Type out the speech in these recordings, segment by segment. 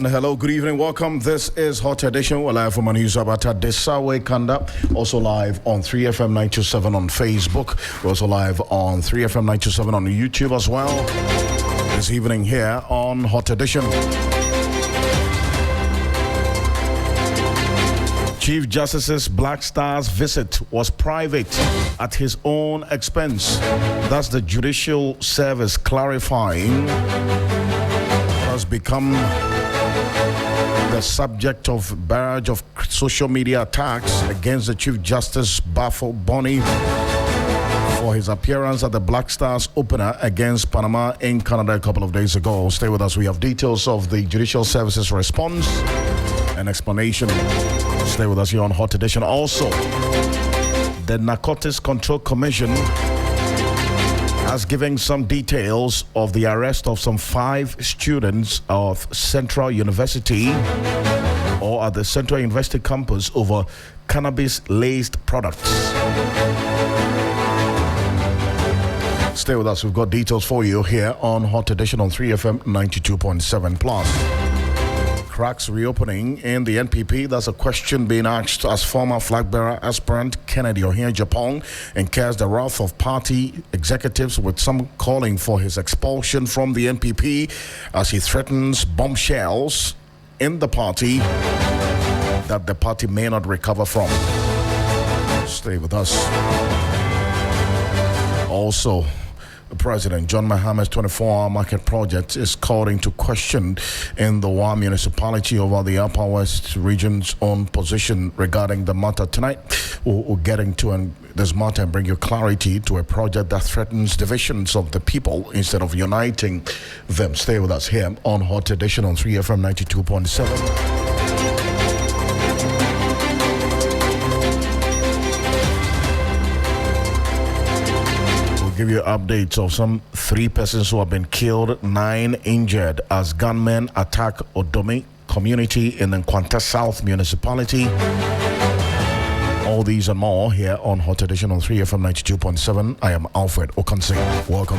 And hello, good evening, welcome. This is Hot Edition. We're live from Manizabata Desawe Kanda. Also live on 3FM 927 on Facebook. We're also live on 3FM 927 on YouTube as well. This evening here on Hot Edition. Chief Justice's Black Stars visit was private at his own expense. That's the Judicial Service clarifying. Has become the subject of barrage of social media attacks against the Chief Justice Bafo Boni for his appearance at the Black Stars opener against Panama in Canada a couple of days ago. Stay with us. We have details of the Judicial Service's response and explanation. Stay with us here on Hot Edition. Also, the Narcotics Control Commission has given some details of the arrest of some 5 students of Central University or at the Central University campus over cannabis-laced products. Stay with us. We've got details for you here on Hot Edition on 3FM 92.7 plus. Cracks reopening in the NPP. That's a question being asked as former flag bearer aspirant Kennedy Ohia Japan incurs the wrath of party executives, with some calling for his expulsion from the NPP as he threatens bombshells in the party that the party may not recover from. Stay with us. Also, President John Mahama's 24-hour market project is called into question in the WA Municipality over the Upper West region's own position regarding the matter. Tonight, we'll get into this matter and bring you clarity to a project that threatens divisions of the people instead of uniting them. Stay with us here on Hot Edition on 3FM 92.7. Give you updates of some 3 persons who have been killed, 9 injured as gunmen attack Odome community in the Nkwanta South Municipality. All these and more here on Hot Edition on 3FM 92.7. I am Alfred Okansi. Welcome.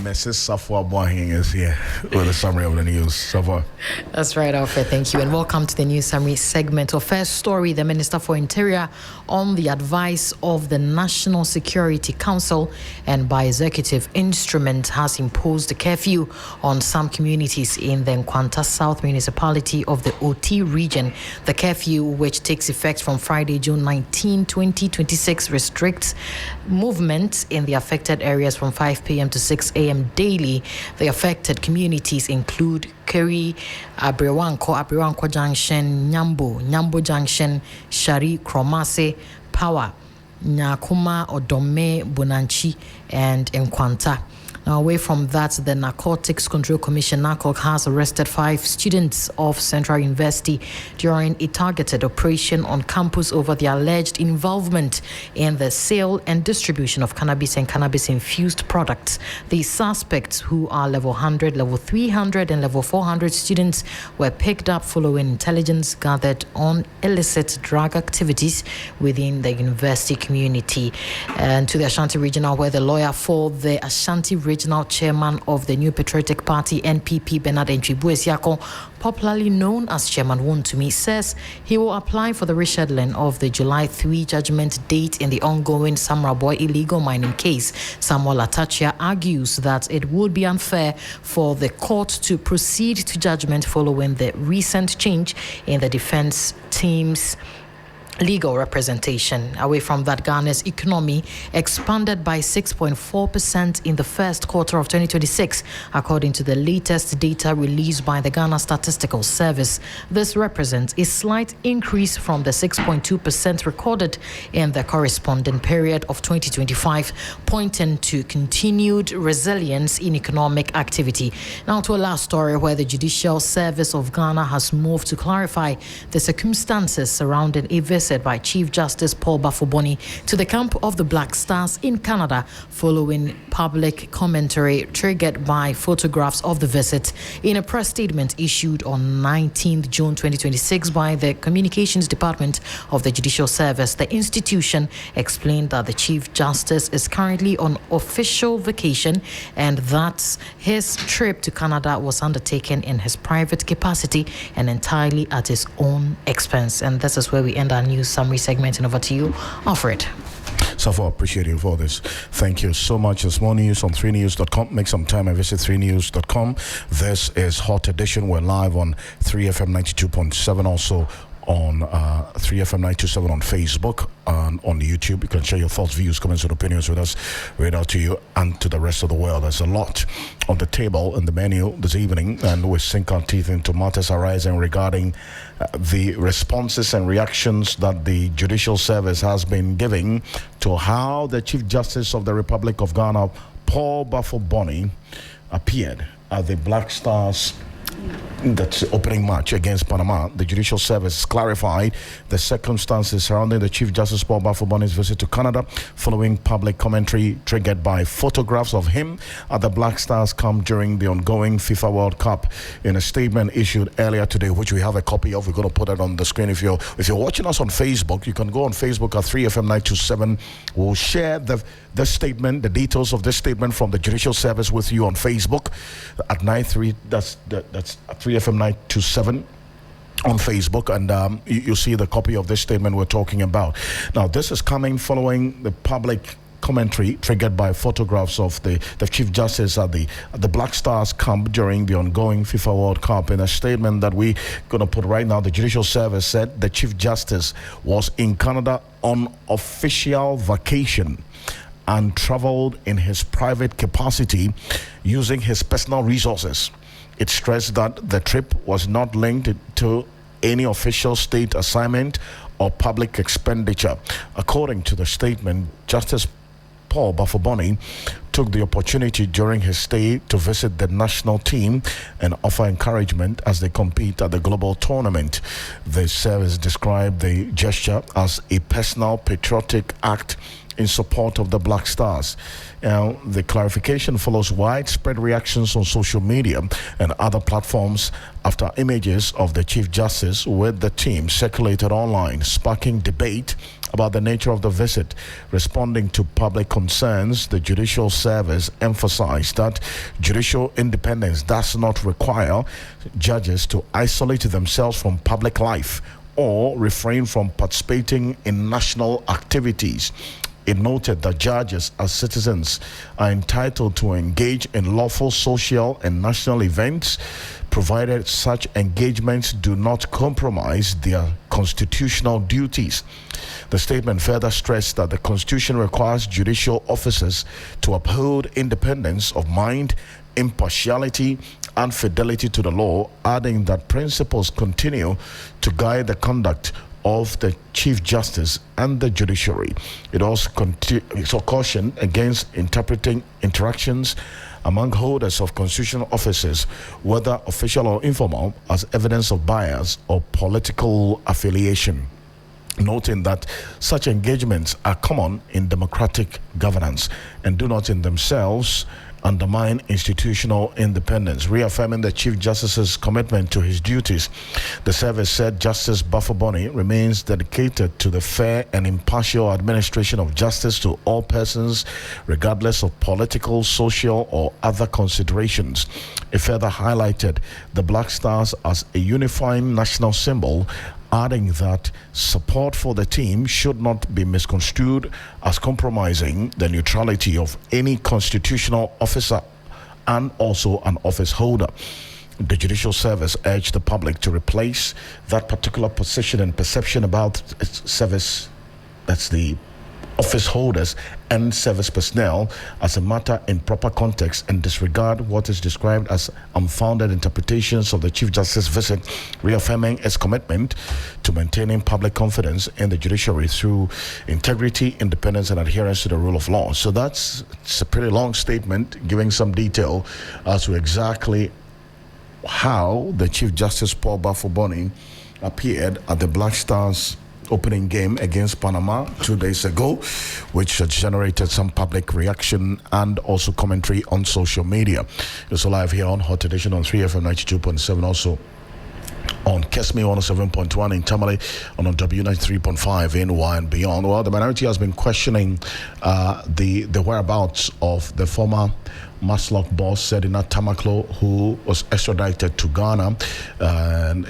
Mrs. Safwa Boahin is here with a summary of the news. Safwa. That's right, Alfred. Thank you. And welcome to the news summary segment. Our first story, the Minister for Interior, on the advice of the National Security Council and by executive instrument, has imposed a curfew on some communities in the Nkwanta South Municipality of the OT region. The curfew, which takes effect from Friday, June 19, 2026, restricts movement in the affected areas from 5 p.m. to 6 a.m. daily. The affected communities include Keri, Abriwanko Junction, Nyambo Junction, Shari, Kromase, Power, Nyakuma, Odome, Bonanchi, and Nkwanta. Now, away from that, the Narcotics Control Commission, NARCOC, has arrested 5 students of Central University during a targeted operation on campus over the alleged involvement in the sale and distribution of cannabis and cannabis-infused products. The suspects, who are level 100, level 300, and level 400 students, were picked up following intelligence gathered on illicit drug activities within the university community. And to the Ashanti Regional, where the lawyer for the Ashanti Regional Chairman of the New Patriotic Party, NPP, Bernard Entwibu-Esiako, popularly known as Chairman Wontumi, says he will apply for the rescheduling of the July 3 judgment date in the ongoing Samraboy illegal mining case. Samuel Atachia argues that it would be unfair for the court to proceed to judgment following the recent change in the defense team's legal representation. Away from that, Ghana's economy expanded by 6.4% in the first quarter of 2026, according to the latest data released by the Ghana Statistical Service. This represents a slight increase from the 6.2% recorded in the corresponding period of 2025, pointing to continued resilience in economic activity. Now to a last story, where the Judicial Service of Ghana has moved to clarify the circumstances surrounding a visit visit by Chief Justice Paul Bafoboni to the camp of the Black Stars in Canada following public commentary triggered by photographs of the visit. In a press statement issued on 19th June 2026 by the Communications Department of the Judicial Service, the institution explained that the Chief Justice is currently on official vacation and that his trip to Canada was undertaken in his private capacity and entirely at his own expense. And this is where we end our news summary segment. And over to you, Alfred. So I appreciate you for this. Thank you so much. It's more news on 3news.com. Make some time and visit 3news.com. This is Hot Edition. We're live on 3FM 92.7, also on 3FM 927 on Facebook and on YouTube. You can share your thoughts, views, comments, and opinions with us. Read out to you and to the rest of the world. There's a lot on the table in the menu this evening, and we sink our teeth into matters arising regarding the responses and reactions that the Judicial Service has been giving to how the Chief Justice of the Republic of Ghana, Paul Bafoboni, appeared at the Black Stars that's the opening match against Panama. The Judicial Service clarified the circumstances surrounding the Chief Justice Paul Bafoboni's visit to Canada following public commentary triggered by photographs of him at the Black Stars camp during the ongoing FIFA World Cup. In a statement issued earlier today, which we have a copy of, we're going to put it on the screen. If you're watching us on Facebook, you can go on Facebook at 3FM 927. We'll share the statement, the details of this statement from the Judicial Service with you on Facebook at 93. That's 3FM 927 on Facebook, and you see the copy of this statement we're talking about. Now, this is coming following the public commentary triggered by photographs of the Chief Justice at the Black Stars camp during the ongoing FIFA World Cup. In a statement that we're going to put right now, the Judicial Service said the Chief Justice was in Canada on official vacation and traveled in his private capacity using his personal resources. It stressed that the trip was not linked to any official state assignment or public expenditure. According to the statement, Justice Paul Bafoboni took the opportunity during his stay to visit the national team and offer encouragement as they compete at the global tournament. The service described the gesture as a personal patriotic act in support of the Black Stars. Now, the clarification follows widespread reactions on social media and other platforms after images of the Chief Justice with the team circulated online, sparking debate about the nature of the visit. Responding to public concerns, the Judicial Service emphasized that judicial independence does not require judges to isolate themselves from public life or refrain from participating in national activities. It noted that judges as citizens are entitled to engage in lawful social and national events, provided such engagements do not compromise their constitutional duties. The statement further stressed that the Constitution requires judicial officers to uphold independence of mind, impartiality, and fidelity to the law, adding that principles continue to guide the conduct of the Chief Justice and the judiciary. It also cautioned against interpreting interactions among holders of constitutional offices, whether official or informal, as evidence of bias or political affiliation, noting that such engagements are common in democratic governance and do not in themselves undermine institutional independence. Reaffirming the Chief Justice's commitment to his duties, the service said Justice Bafoboni remains dedicated to the fair and impartial administration of justice to all persons, regardless of political, social, or other considerations. It further highlighted the Black Stars as a unifying national symbol, adding that support for the team should not be misconstrued as compromising the neutrality of any constitutional officer and also an office holder. The Judicial Service urged the public to replace that particular position and perception about its service, that's the office holders and service personnel, as a matter in proper context and disregard what is described as unfounded interpretations of the Chief Justice's visit, reaffirming its commitment to maintaining public confidence in the judiciary through integrity, independence, and adherence to the rule of law. So it's a pretty long statement giving some detail as to exactly how the Chief Justice Paul Bafoboni appeared at the Black Stars opening game against Panama 2 days ago, which generated some public reaction and also commentary on social media. It's live here on Hot Edition on 3FM 92.7, also on Kesme 107.1 in Tamale, and on W93.5 in Y and beyond. Well, the minority has been questioning the whereabouts of the former Maslock boss, Sedina Tamaklo, who was extradited to Ghana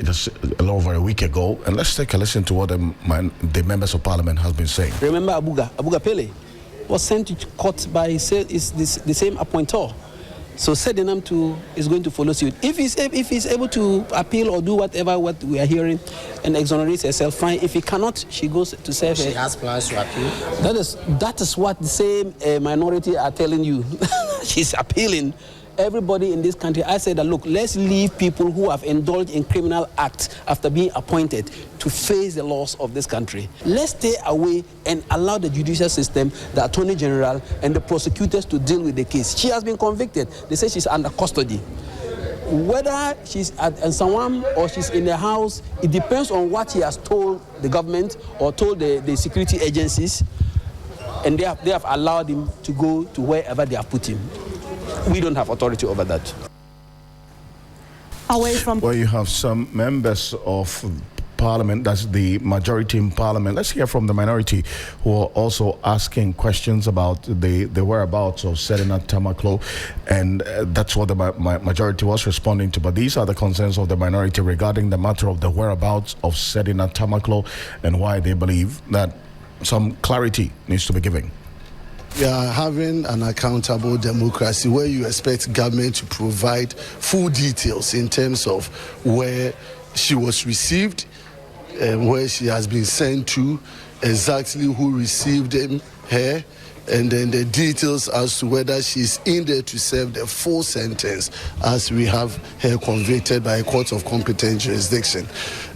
just a little over a week ago. And let's take a listen to what the members of parliament have been saying. Remember Abuga Pele was sent to court by the same appointor. So Sedinam too is going to follow suit. If he's able to appeal or do what we are hearing and exonerate herself, fine. If he cannot, she goes to serve. She has plans to appeal. That is what the same minority are telling you. She's appealing. Everybody in this country, I said that, look, let's leave people who have indulged in criminal acts after being appointed to face the laws of this country. Let's stay away and allow the judicial system, the Attorney General, and the prosecutors to deal with the case. She has been convicted. They say she's under custody. Whether she's at Nsawam or she's in the house, it depends on what he has told the government or told the security agencies, and they have allowed him to go to wherever they have put him. We don't have authority over that. Away from... Well, you have some members of parliament, that's the majority in parliament. Let's hear from the minority, who are also asking questions about the whereabouts of Sedina Tamaklo, and that's what the majority was responding to. But these are the concerns of the minority regarding the matter of the whereabouts of Sedina Tamaklo and why they believe that some clarity needs to be given. We are having an accountable democracy where you expect government to provide full details in terms of where she was received, where she has been sent to, exactly who received her, and then the details as to whether she's in there to serve the full sentence as we have her convicted by a court of competent jurisdiction.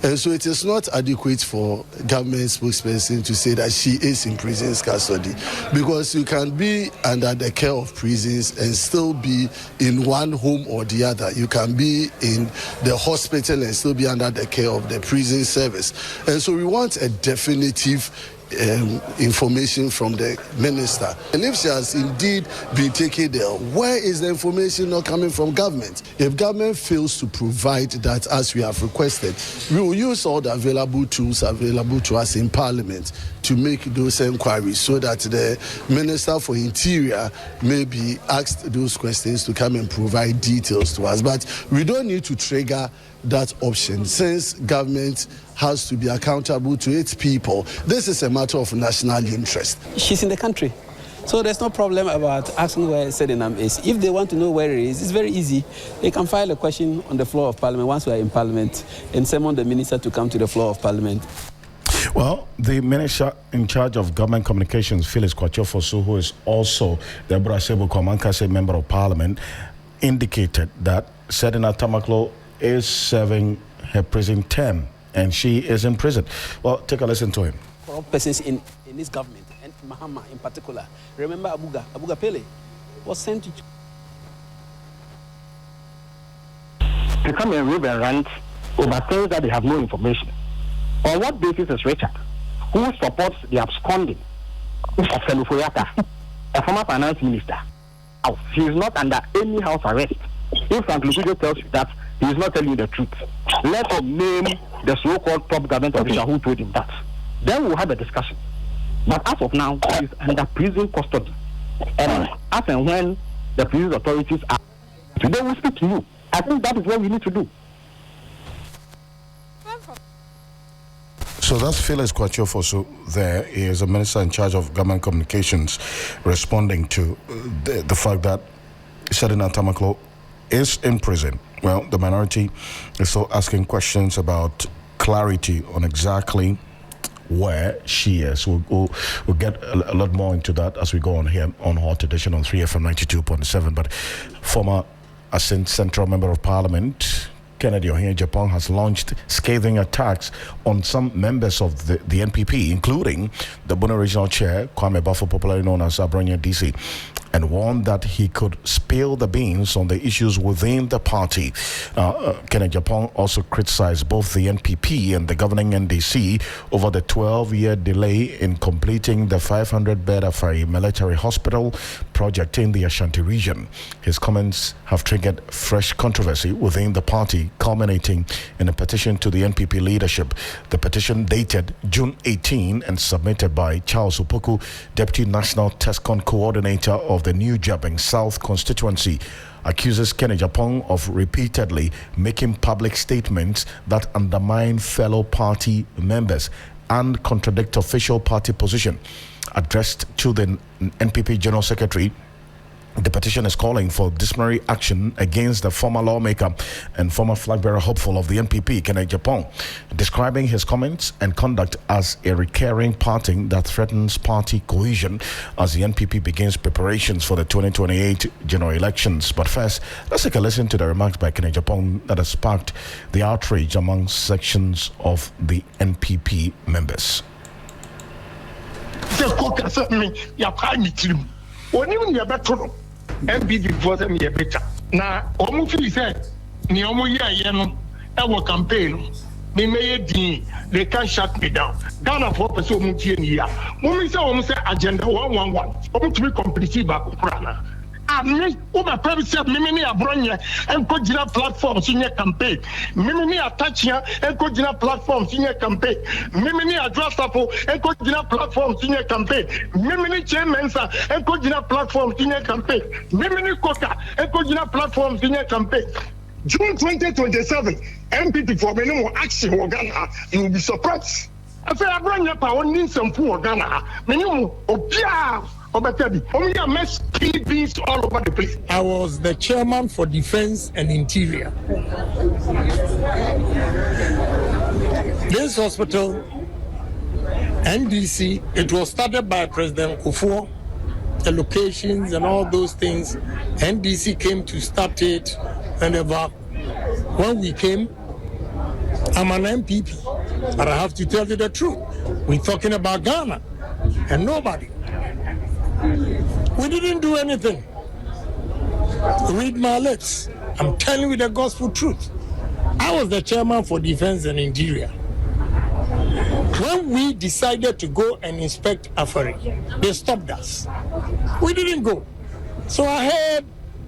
And so it is not adequate for government spokesperson to say that she is in prison's custody, because you can be under the care of prisons and still be in one home or the other. You can be in the hospital and still be under the care of the prison service. And so we want a definitive information from the minister. And if she has indeed been taken there, where is the information not coming from government? If government fails to provide that as we have requested, we will use all the available tools available to us in parliament to make those inquiries so that the Minister for Interior may be asked those questions to come and provide details to us. But we don't need to trigger that option since government has to be accountable to its people. This is a matter of national interest. She's in the country. So there's no problem about asking where Sedinam is. If they want to know where it is, it's very easy. They can file a question on the floor of parliament once we are in parliament and summon the minister to come to the floor of parliament. Well, the minister in charge of government communications, Phyllis Kwachofosu, who is also the Brasebo Kwamankase member of parliament, indicated that Sedina Tamaklo is serving her prison term and she is in prison. Well, take a listen to him. Corrupt persons in this government, and Mahama in particular. Remember Abuga Pele was sent to come and rave and rant over things that they have no information. On what basis is Richard, who supports the absconding of Felufoyata, a former finance minister? He is not under any house arrest. If Frank Lukujo tells you that, he is not telling you the truth. Let him name the so-called top government official who told him that. Then we'll have a discussion. But as of now, he is under prison custody. And as and when the prison authorities are, they will speak to you. I think that is what we need to do. So that's Phyllis Kwachofosu. There is a minister in charge of government communications responding to the fact that Sedina Tamaklo is in prison. Well, the minority is still asking questions about clarity on exactly where she is. We'll get a lot more into that as we go on here on Hot Edition on 3FM 92.7. But former Ascent Central Member of Parliament Kennedy Ohene Japan has launched scathing attacks on some members of the NPP, including the Bono Regional Chair, Kwame Bafo, popularly known as Abronya DC. and warned that he could spill the beans on the issues within the party. Kenneth Japong also criticized both the NPP and the governing NDC over the 12-year delay in completing the 500-bed Afari military hospital project in the Ashanti region. His comments have triggered fresh controversy within the party, culminating in a petition to the NPP leadership. The petition, dated June 18 and submitted by Charles Opoku, Deputy National TESCON Coordinator of the New Jabeng South constituency, accuses Kenneth Japong of repeatedly making public statements that undermine fellow party members and contradict official party position. Addressed to the NPP General Secretary, the petition is calling for disciplinary action against the former lawmaker and former flag-bearer hopeful of the NPP, Kenneth Japong, describing his comments and conduct as a recurring parting that threatens party cohesion as the NPP begins preparations for the 2028 general elections. But first, let's take a listen to the remarks by Kenneth Japong that has sparked the outrage among sections of the NPP members. MPP for them ye better. Now, almost he said, Niomo Yano, our campaign, they may they can't shut me down. Ghana for Peso Mutia. Women say almost agenda 111, almost to be completely back Prana. I my private self, Mimini Abronia and Kojina platform senior campaign. Mimini Atachia and Kojina platform senior campaign. Mimini Adrasapo and Kojina platform senior campaign. Mimini Chairmansa and Kojina platform senior campaign. Mimini Kota and Kojina platform senior campaign. June 2027, MPP for minimum action or Ghana, you will be surprised. I say Abronia power needs some poor Ghana. Minimum Opia. Only a mess PBs all over the place. I was the chairman for Defense and Interior. This hospital, NDC, it was started by President Kufuor. The locations and all those things, NDC came to start it. Whenever, when we came, I'm an MPP, but I have to tell you the truth. We're talking about Ghana and nobody. We didn't do anything. Read my lips. I'm telling you the gospel truth. I was the chairman for Defense and Interior. When we decided to go and inspect Afari, they stopped us. We didn't go. So I heard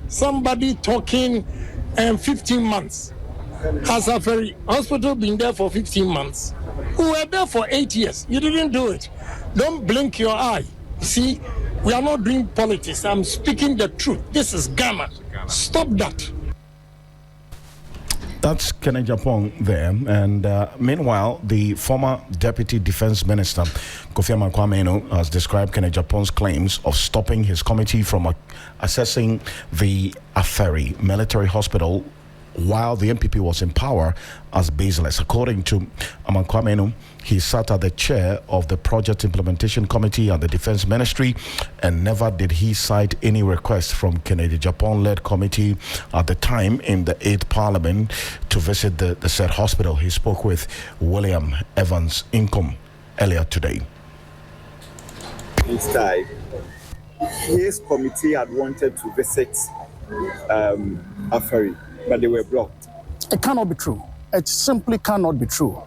somebody talking 15 months. Has Afari Hospital been there for 15 months? We were there for 8 years. You didn't do it. Don't blink your eye. See, we are not doing politics. I'm speaking the truth. This is Ghana. Stop that. That's Kenneth Japong there. And meanwhile, the former Deputy Defense Minister, Kofi Amankwa-Manu, has described Kenneth Japong's claims of stopping his committee from assessing the Afari military hospital while the NPP was in power as baseless. According to Amankwa-Manu, he sat at the chair of the Project Implementation Committee at the Defense Ministry, and never did he cite any request from Kenneth Japong-led committee at the time in the 8th Parliament to visit the said hospital. He spoke with William Evans Income earlier today. Instead, his committee had wanted to visit Afari, but they were blocked. It cannot be true. It simply cannot be true,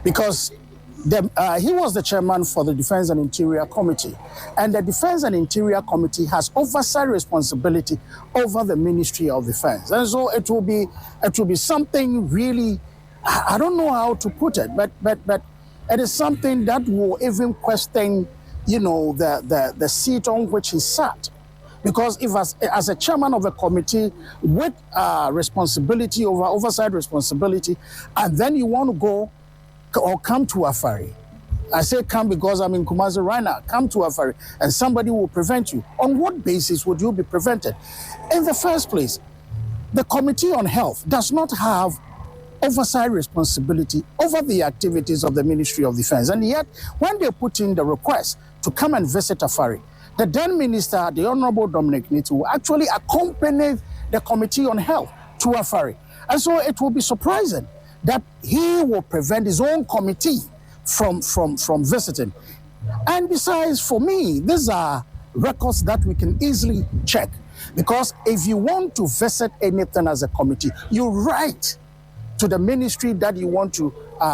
because he was the chairman for the Defense and Interior Committee, and the Defense and Interior Committee has oversight responsibility over the Ministry of Defense, and so it will be something really, I don't know how to put it, but it is something that will even question, the seat on which he sat. Because if as a chairman of a committee with responsibility over oversight responsibility, and then you want to go or come to Afari, I say come because I'm in Kumasi right now, come to Afari, and somebody will prevent you. On what basis would you be prevented? In the first place, the Committee on Health does not have oversight responsibility over the activities of the Ministry of Defense. And yet, when they put in the request to come and visit Afari, the then minister, the Honorable Dominic Nitu, will actually accompany the Committee on Health to Afari. And so it will be surprising that he will prevent his own committee from visiting. And besides, for me, these are records that we can easily check. Because if you want to visit anything as a committee, you write to the ministry that you want to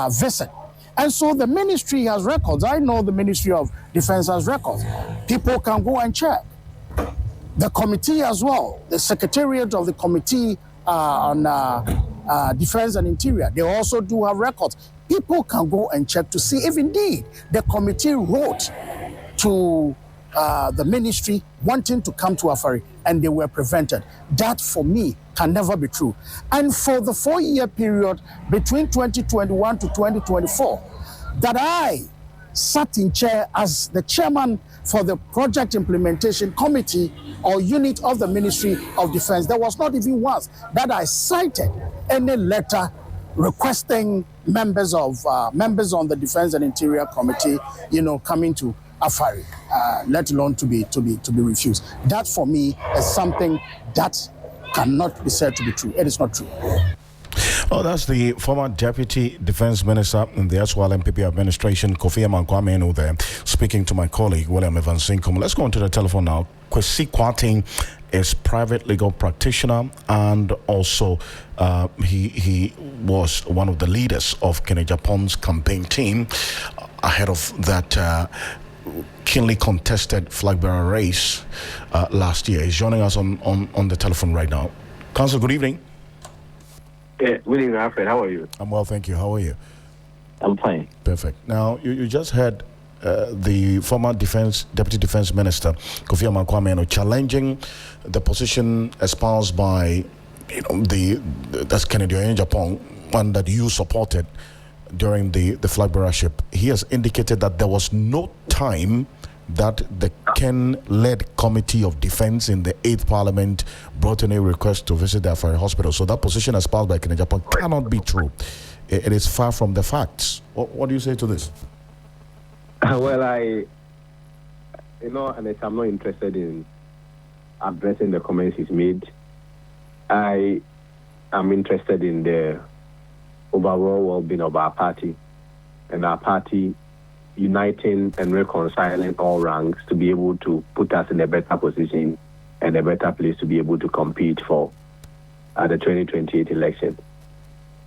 visit. And so the ministry has records. I know the Ministry of Defense has records. People can go and check. The committee as well, the secretariat of the committee on Defense and Interior, they also do have records. People can go and check to see if indeed the committee wrote to the ministry wanting to come to Afari and they were prevented. That for me can never be true. And for the 4-year period between 2021 to 2024 that I sat in chair as the chairman for the project implementation committee or unit of the Ministry of Defense, there was not even once that I cited any letter requesting members on the Defense and Interior Committee, coming to Afari, let alone to be refused. That for me is something that cannot be said to be true. It is not true. Oh, that's the former Deputy Defense Minister in the SWAL MPP administration, Kofi Amankwa there, speaking to my colleague, William Evans Sinkum. Let's go on to the telephone now. Kwesi Kwarteng is private legal practitioner, and also he was one of the leaders of Kennedy Japan's campaign team ahead of that keenly contested flag bearer race last year. He's joining us on the telephone right now. Council, good evening. Good evening, Alfred. How are you? I'm well, thank you. How are you? I'm fine. Perfect. Now, you just heard the former Deputy Defense Minister, Kofi Amankwa, challenging the position espoused by, that's Kennedy Japan, one that you supported during the flag bearership. He has indicated that there was no time that the Ken-led Committee of Defense in the 8th Parliament brought in a request to visit the Afari Hospital. So that position espoused by Kennedy Japan cannot be true. It is far from the facts. What do you say to this? Well, I'm not interested in addressing the comments he's made. I am interested in the overall well-being of our party, and our party uniting and reconciling all ranks to be able to put us in a better position and a better place to be able to compete for the 2028 election.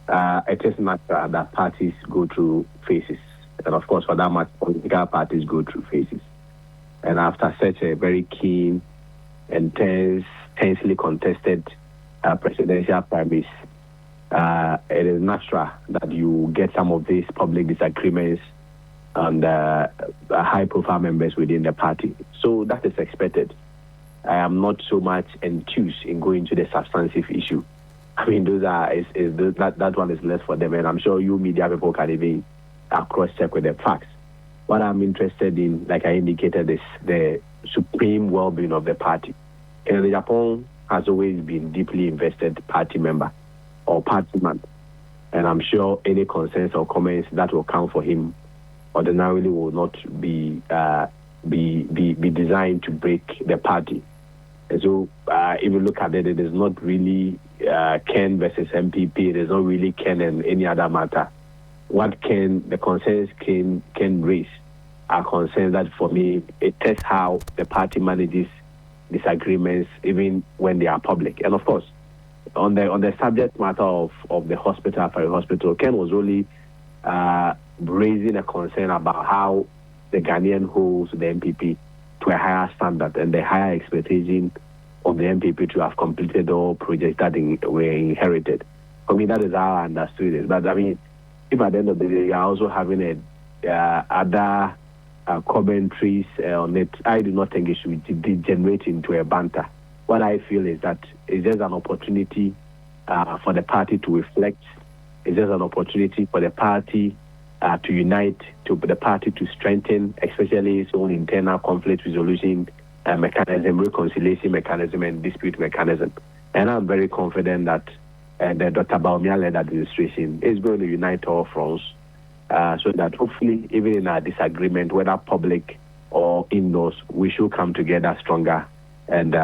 It is natural that parties go through phases, and of course, for that matter, political parties go through phases. And after such a very keen and tensely contested presidential primaries, it is natural that you get some of these public disagreements and high-profile members within the party. So that is expected. I am not so much enthused in going to the substantive issue. I mean, that one is less for them, and I'm sure you media people can even cross-check with the facts. What I'm interested in, like I indicated, is the supreme well-being of the party. Kennedy Japan has always been deeply invested party member or party man, and I'm sure any concerns or comments that will come for him ordinarily will not be designed to break the party. And so if you look at it, it is not really Ken versus MPP. It is not really Ken and any other matter. The concerns Ken raise are concerns that, for me, it tests how the party manages disagreements even when they are public. And of course, on the subject matter of the hospital, Afari Hospital, Ken was really raising a concern about how the Ghanaian holds the MPP to a higher standard and the higher expectation of the MPP to have completed all projects that were inherited. For me, that is how I understood it. But I mean, if at the end of the day you are also having other commentaries on it, I do not think it should degenerate into a banter. What I feel is that it's just an opportunity for the party to reflect. It's just an opportunity for the party to unite, to the party to strengthen, especially its own internal conflict resolution mechanism, reconciliation mechanism, and dispute mechanism. And I'm very confident that the Dr. Baumia-led administration is going to unite all fronts so that hopefully, even in our disagreement, whether public or indoors, we should come together stronger and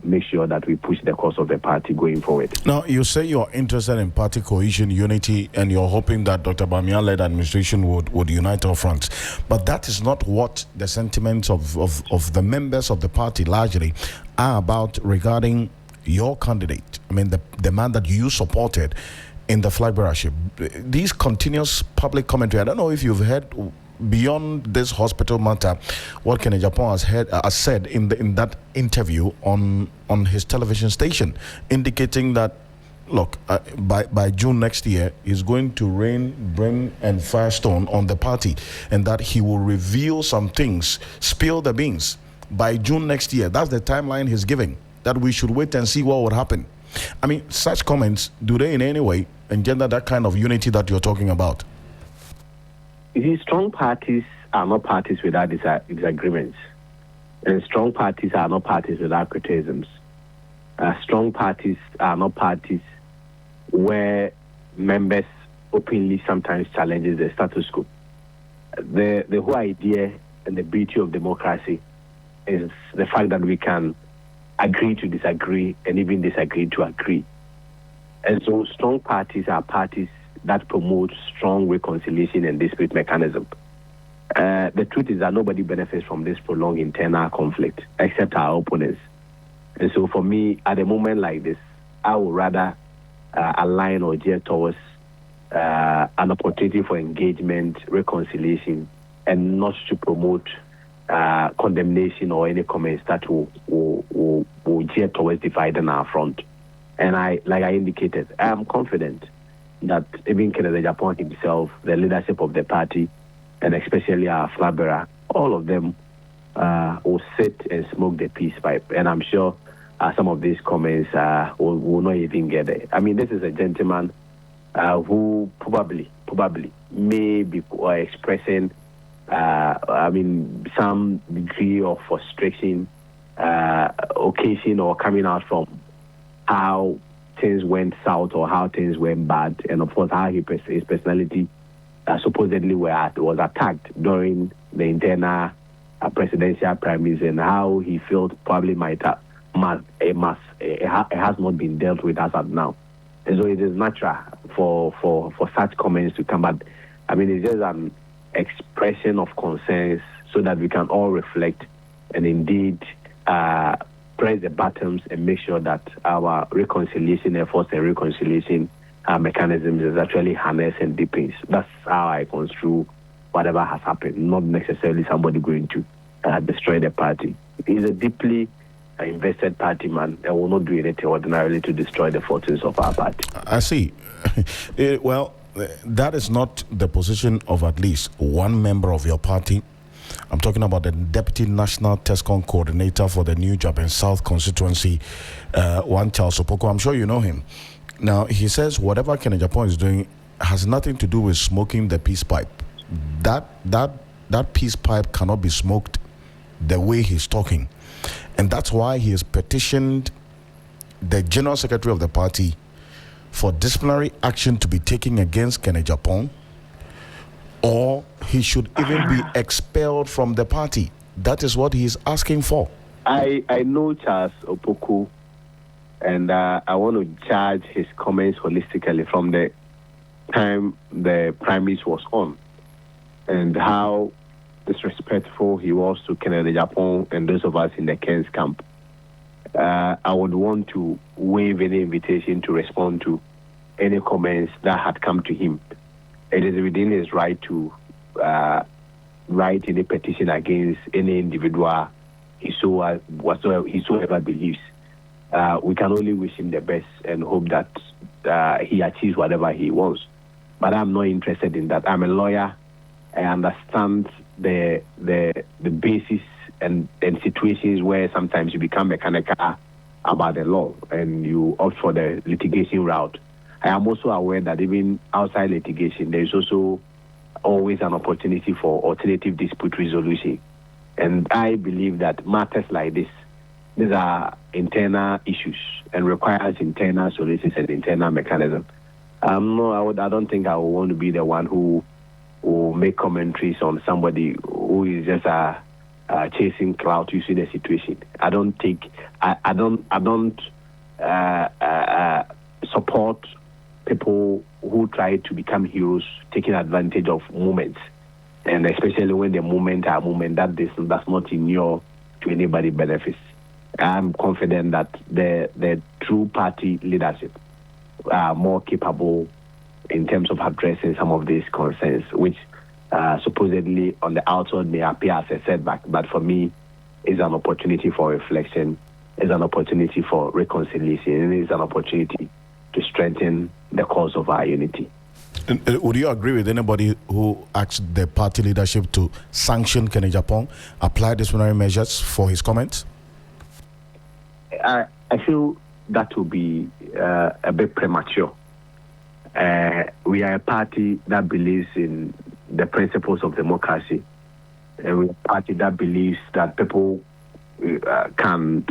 make sure that we push the cause of the party going forward. Now, you say you're interested in party cohesion, unity, and you're hoping that Dr. Bamia-led administration would unite our fronts. But that is not what the sentiments of the members of the party largely are about regarding your candidate. I mean, the man that you supported in the flag bearership. These continuous public commentary, I don't know if you've heard beyond this hospital matter, what Kennedy Japan has said in that interview on his television station, indicating that, look, by June next year, he's going to rain brim and firestone on the party, and that he will reveal some things, spill the beans by June next year. That's the timeline he's giving, that we should wait and see what would happen. I mean, such comments, do they in any way engender that kind of unity that you're talking about? You see, strong parties are not parties without disagreements. And strong parties are not parties without criticisms. Strong parties are not parties where members openly sometimes challenges the status quo. The whole idea and the beauty of democracy is the fact that we can agree to disagree and even disagree to agree. And so strong parties are parties that promote strong reconciliation and dispute mechanism. The truth is that nobody benefits from this prolonged internal conflict except our opponents. And so for me, at a moment like this, I would rather align or gear towards an opportunity for engagement, reconciliation, and not to promote condemnation or any comments that will gear towards dividing our front. And like I indicated, I am confident that even Kennedy Japan himself, the leadership of the party, and especially our flag bearer, all of them will sit and smoke the peace pipe. And I'm sure some of these comments will not even get there. I mean, this is a gentleman who probably may be expressing, some degree of frustration, occasion or coming out from how things went south or how things went bad, and of course how his personality supposedly was attacked during the internal presidential primaries, and how he felt probably it has not been dealt with as of now. And so it is natural for such comments to come, but I mean, it's just an expression of concerns so that we can all reflect and indeed press the buttons and make sure that our reconciliation efforts and reconciliation mechanisms is actually harnessed and deepens. That's how I construe whatever has happened, not necessarily somebody going to destroy the party. He's a deeply invested party man and will not do anything ordinarily to destroy the fortunes of our party. I see. Well, that is not the position of at least one member of your party. I'm talking about the Deputy National TESCON Coordinator for the New Japan South constituency, one Charles Opoko. I'm sure you know him. Now, he says whatever Kennedy Japan is doing has nothing to do with smoking the peace pipe. That peace pipe cannot be smoked the way he's talking. And that's why he has petitioned the General Secretary of the party for disciplinary action to be taken against Kennedy Japan, or he should even be expelled from the party. That is what he is asking for. I know Charles Opoku, and I want to judge his comments holistically from the time the primaries was on, and how disrespectful he was to Kennedy Japan and those of us in the Kens camp. I would want to waive any invitation to respond to any comments that had come to him. It is within his right to write any petition against any individual whatsoever believes. We can only wish him the best and hope that he achieves whatever he wants. But I'm not interested in that. I'm a lawyer. I understand the basis and situations where sometimes you become mechanical about the law and you opt for the litigation route. I am also aware that even outside litigation, there is also always an opportunity for alternative dispute resolution. And I believe that matters like this, these are internal issues and requires internal solutions and internal mechanism. I don't think I would want to be the one who make commentaries on somebody who is just chasing clout using the situation. I don't support people who try to become heroes taking advantage of moments, and especially when the moment are moment that does not inure to anybody benefits. I'm confident that the true party leadership are more capable in terms of addressing some of these concerns, which supposedly on the outside may appear as a setback, but for me is an opportunity for reflection, is an opportunity for reconciliation, and is an opportunity to strengthen the cause of our unity. Would you agree with anybody who asked the party leadership to sanction Kenneth Agyapong, apply disciplinary measures for his comments? I feel that will be a bit premature. We are a party that believes in the principles of democracy, and we're a party that believes that people can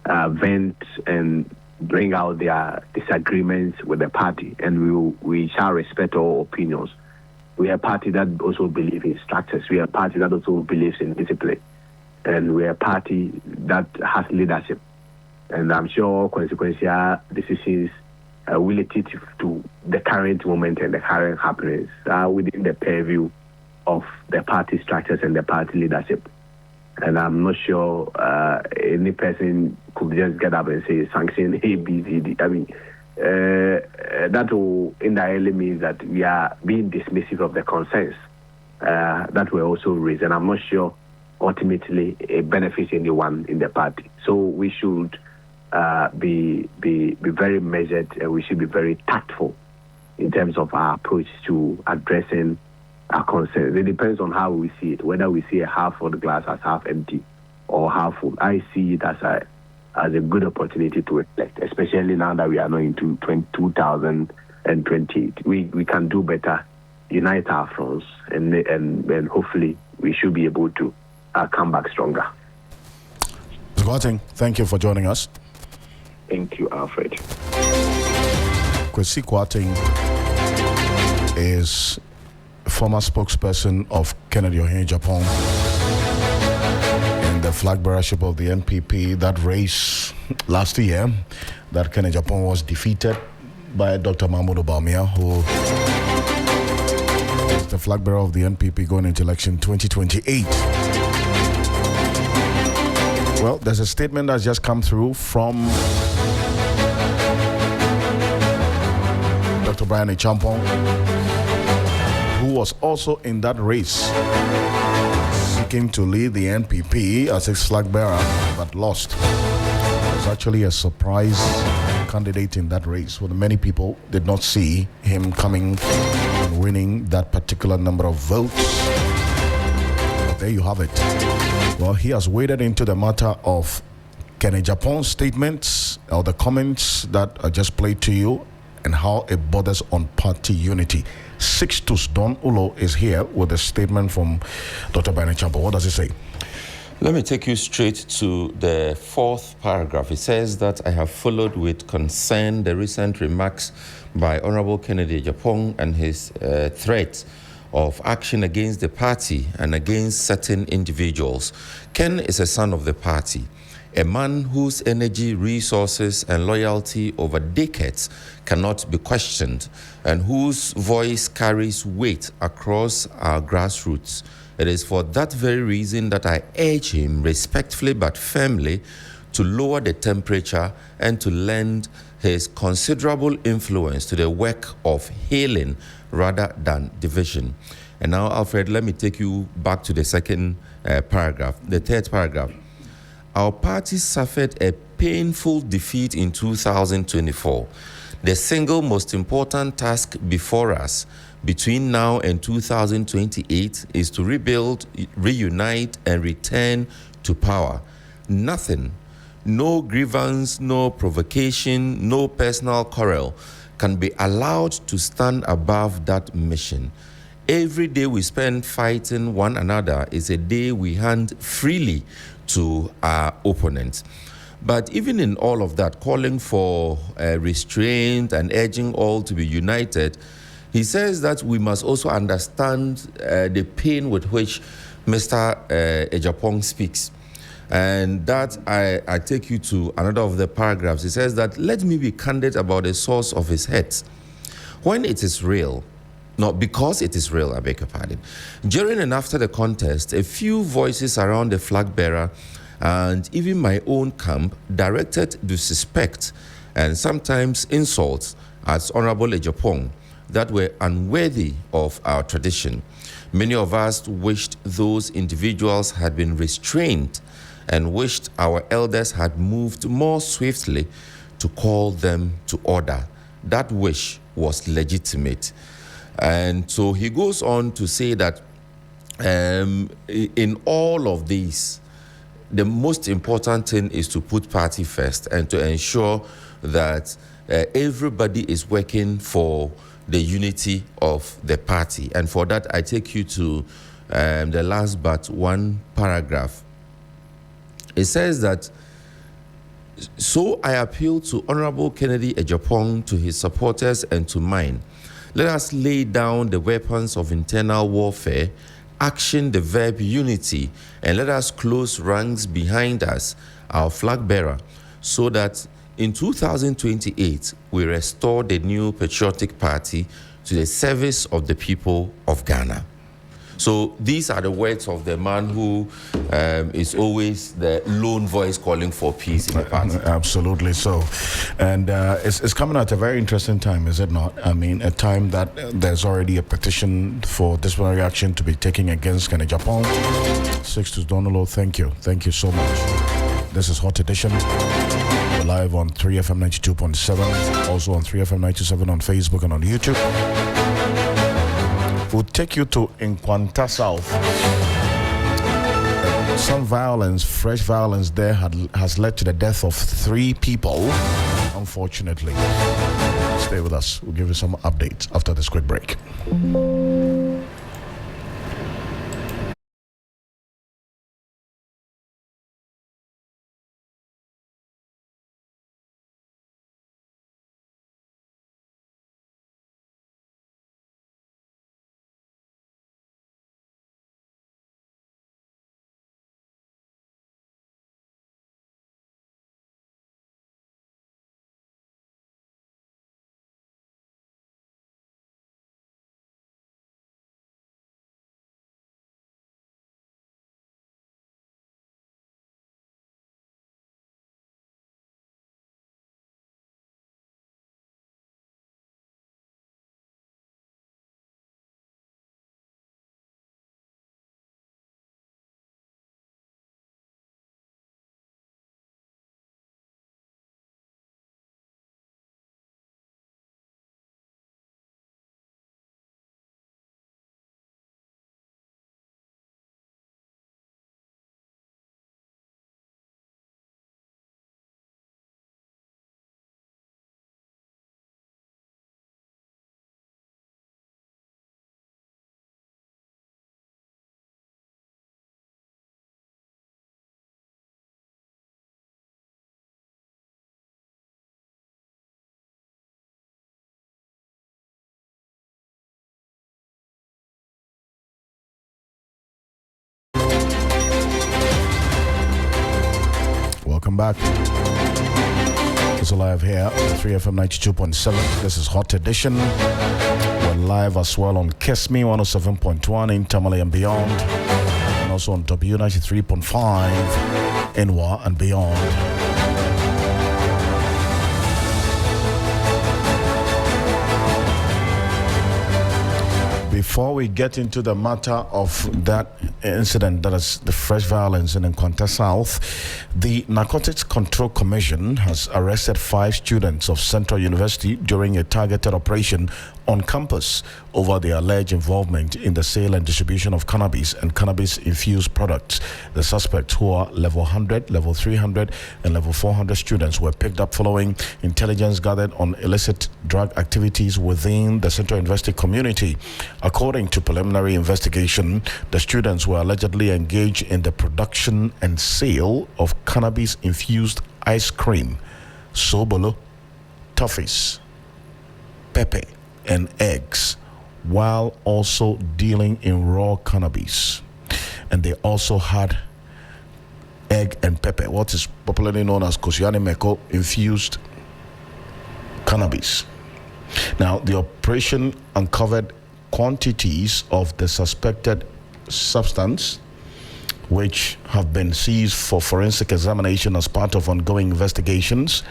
vent and bring out their disagreements with the party, and we shall respect all opinions. We are a party that also believes in structures. We are a party that also believes in discipline, and we are a party that has leadership. And I'm sure consequential decisions relative to the current moment and the current happenings are within the purview of the party structures and the party leadership. And I'm not sure any person could just get up and say sanction A, B, C, D. I mean, that will indirectly mean that we are being dismissive of the concerns that were also raised. And I'm not sure ultimately it benefits anyone in the party. So we should be very measured, and we should be very tactful in terms of our approach to addressing our concerns. It depends on how we see it, whether we see a half full glass as half empty or half full. I see it as a good opportunity to reflect, especially now that we are now into 2028. We can do better, unite our fronts, and hopefully we should be able to come back stronger. Mr. Kwarteng, thank you for joining us. Thank you, Alfred. Kwesi Kwarteng is former spokesperson of Kennedy Agyapong in the flag bearership of the NPP. That race last year, that Kennedy Agyapong was defeated by Dr. Mahmoud Bawumia, who is the flag bearer of the NPP going into election 2028. Well, there's a statement that's just come through from Dr. Brian Agyapong, who was also in that race, seeking to lead the NPP as its flag bearer, but lost. He was actually a surprise candidate in that race, where many people did not see him coming and winning that particular number of votes. But there you have it. Well, he has waded into the matter of Kenneth Agyapong's statements, or the comments that I just played to you, and how it borders on party unity. Sixtus Don Ulo is here with a statement from Dr. Brian Agyapong. What does he say? Let me take you straight to the fourth paragraph. It says that I have followed with concern the recent remarks by Honorable Kennedy Agyapong and his threats of action against the party and against certain individuals. Ken is a son of the party, a man whose energy, resources, and loyalty over decades cannot be questioned, and whose voice carries weight across our grassroots. It is for that very reason that I urge him respectfully but firmly to lower the temperature and to lend his considerable influence to the work of healing rather than division. And now, Alfred, let me take you back to the second paragraph, the third paragraph. Our party suffered a painful defeat in 2024. The single most important task before us between now and 2028 is to rebuild, reunite, and return to power. Nothing, no grievance, no provocation, no personal quarrel can be allowed to stand above that mission. Every day we spend fighting one another is a day we hand freely to our opponents. But even in all of that, calling for restraint and urging all to be united, he says that we must also understand the pain with which Mr. Ejapong speaks. And that I take you to another of the paragraphs. He says that, let me be candid about the source of his hate. When it is real, not because it is real, I beg your pardon. During and after the contest, a few voices around the flag bearer and even my own camp directed disrespect and sometimes insults at Honorable Ejapong that were unworthy of our tradition. Many of us wished those individuals had been restrained and wished our elders had moved more swiftly to call them to order. That wish was legitimate. And so he goes on to say that in all of these, the most important thing is to put party first and to ensure that everybody is working for the unity of the party. And for that, I take you to the last but one paragraph. It says that, so I appeal to Honorable Kennedy Ejapong, to his supporters and to mine. Let us lay down the weapons of internal warfare, action the verb unity, and let us close ranks behind us, our flag bearer, so that in 2028, we restore the new patriotic party to the service of the people of Ghana. So these are the words of the man who is always the lone voice calling for peace in the party. Absolutely so. And it's coming at a very interesting time, is it not? I mean, a time that there's already a petition for disciplinary action to be taken against Kennedy Ejapong. 6 to Donalo, thank you. Thank you so much. This is Hot Edition. We're live on 3FM 92.7, also on 3FM 97 on Facebook and on YouTube. We'll take you to Nkwanta South. Some violence, fresh violence there has led to the death of 3 people, unfortunately. Stay with us. We'll give you some updates after this quick break. Welcome back. It's live here on 3FM 92.7. This is Hot Edition. We're live as well on Kiss Me 107.1 in Tamale and beyond, and also on W93.5 in Wa and beyond. Before we get into the matter of that incident, that is the fresh violence in Nkwanta South, the Narcotics Control Commission has arrested 5 students of Central University during a targeted operation on campus over their alleged involvement in the sale and distribution of cannabis and cannabis-infused products. The suspects, who are level 100, level 300, and level 400 students, were picked up following intelligence gathered on illicit drug activities within the Central University community. According to preliminary investigation, the students were allegedly engaged in the production and sale of cannabis-infused ice cream, sobolo, toffees, pepe, and eggs, while also dealing in raw cannabis. and they also had egg and pepper, what is popularly known as Kosiane Meko infused cannabis. Now, the operation uncovered quantities of the suspected substance, which have been seized for forensic examination as part of ongoing investigations.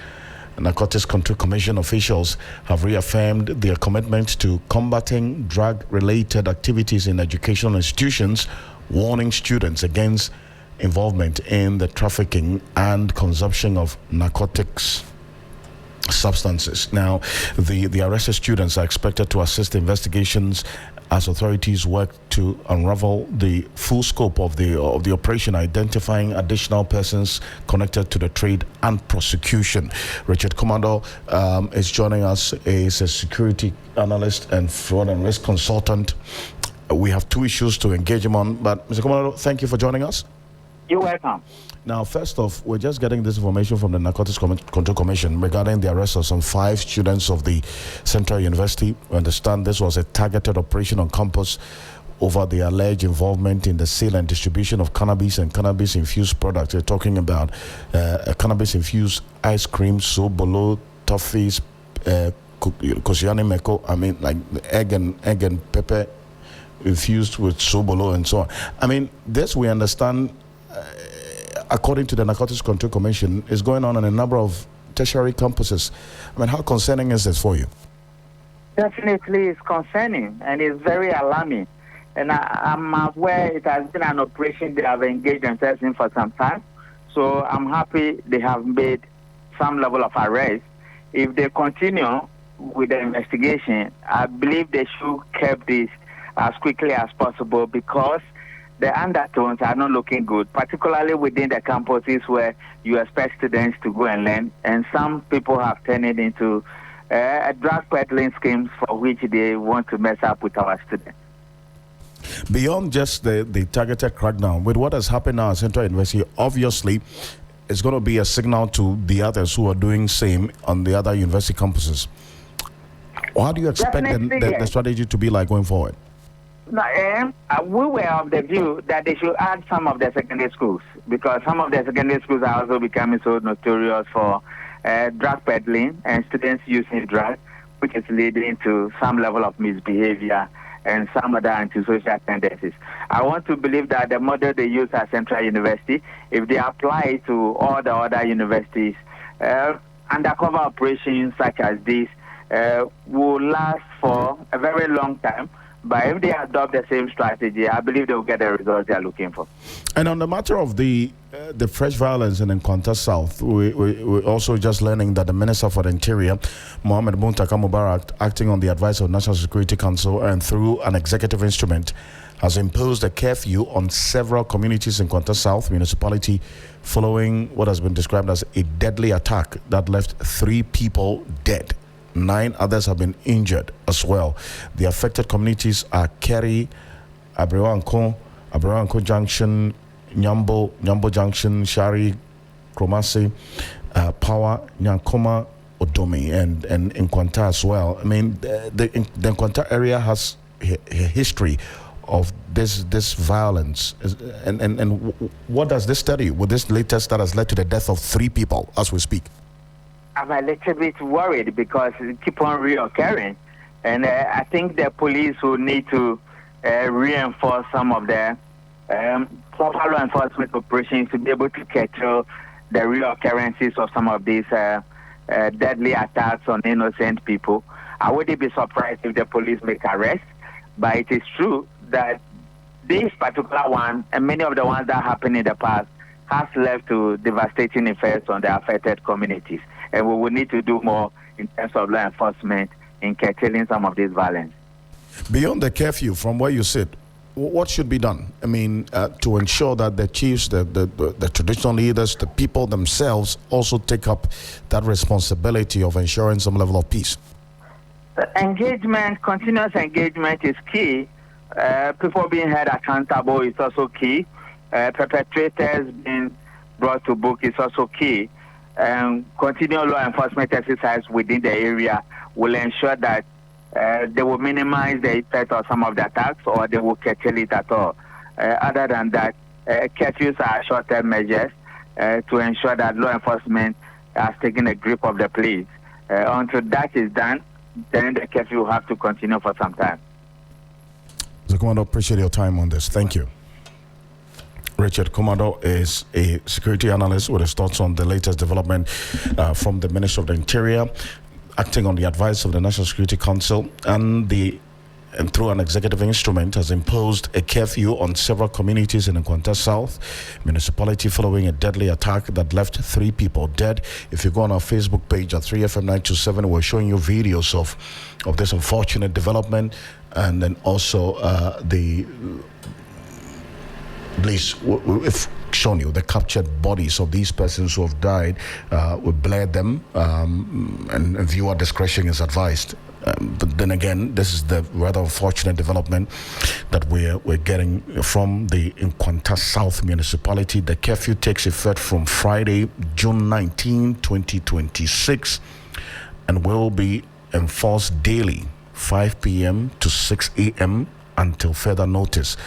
Narcotics Control Commission officials have reaffirmed their commitment to combating drug-related activities in educational institutions, warning students against involvement in the trafficking and consumption of narcotics substances. Now, the arrested students are expected to assist investigations as authorities work to unravel the full scope of the operation, identifying additional persons connected to the trade and prosecution. Richard Commando is joining us. He's a security analyst and fraud and risk consultant. We have two issues to engage him on, but Mr. Commando, thank you for joining us. You're welcome. Now, first off, we're just getting this information from the Narcotics Control Commission regarding the arrest of some 5 students of the Central University. We understand this was a targeted operation on campus over the alleged involvement in the sale and distribution of cannabis and cannabis-infused products. We're talking about cannabis-infused ice cream, sobolo, toffees, Kosiane Meko. I mean, like egg and pepper infused with sobolo and so on. I mean, this we understand, according to the Narcotics Control Commission, is going on in a number of tertiary campuses. I mean, how concerning is this for you? Definitely it's concerning and it's very alarming. And I'm aware it has been an operation they have engaged themselves in for some time. So I'm happy they have made some level of arrest. If they continue with the investigation, I believe they should keep this as quickly as possible, because the undertones are not looking good, particularly within the campuses where you expect students to go and learn. And some people have turned it into drug peddling schemes for which they want to mess up with our students. Beyond just the targeted crackdown, with what has happened now at Central University, obviously it's going to be a signal to the others who are doing same on the other university campuses. How do you expect the strategy to be like going forward? No, we were of the view that they should add some of the secondary schools, because some of the secondary schools are also becoming so notorious for drug peddling and students using drugs, which is leading to some level of misbehavior and some other antisocial tendencies. I want to believe that the model they use at Central University, if they apply it to all the other universities, undercover operations such as this will last for a very long time. But if they adopt the same strategy, I believe they will get the results they are looking for. And on the matter of the fresh violence in Nkwanta South, we're also just learning that the Minister for the Interior, Mohammed Muntaka Mubarak, acting on the advice of National Security Council and through an executive instrument, has imposed a curfew on several communities in Nkwanta South Municipality following what has been described as a deadly attack that left 3 people dead. 9 others have been injured as well. The affected communities are Keri, Abrewanko Junction, Nyambo Junction, Shari, Kromasi, Power, Nyankoma, Odomi, and Nkwanta as well. I mean, the Nkwanta area has a history of this violence. And what does this study with this latest that has led to the death of 3 people as we speak? I'm a little bit worried because it keeps on reoccurring. And I think the police will need to reinforce some of the proper law enforcement operations to be able to curtail the reoccurrences of some of these deadly attacks on innocent people. I wouldn't be surprised if the police make arrests, but it is true that this particular one and many of the ones that happened in the past has left to devastating effects on the affected communities. And we will need to do more in terms of law enforcement in curtailing some of this violence. Beyond the curfew, from where you sit, what should be done? I mean, to ensure that the chiefs, the traditional leaders, the people themselves also take up that responsibility of ensuring some level of peace. Engagement, continuous engagement is key. People being held accountable is also key. Perpetrators being brought to book is also key. Continual law enforcement exercise within the area will ensure that they will minimize the effect of some of the attacks, or they will curtail it at all. Other than that, curfews are short-term measures to ensure that law enforcement has taken a grip of the police. Until that is done, then the curfew will have to continue for some time. So, Commander, appreciate your time on this. Thank you. Richard Komado is a security analyst with his thoughts on the latest development from the Minister of the Interior, acting on the advice of the National Security Council, and through an executive instrument has imposed a curfew on several communities in Nkwanta South Municipality following a deadly attack that left 3 people dead. If you go on our Facebook page at 3FM927, we're showing you videos of this unfortunate development, and then also we've shown you the captured bodies of these persons who have died. We blurred them, and viewer discretion is advised. But then again, this is the rather unfortunate development that we're getting from the Nkwanta South Municipality. The curfew takes effect from Friday, June 19, 2026, and will be enforced daily, 5 p.m. to 6 a.m. until further notice.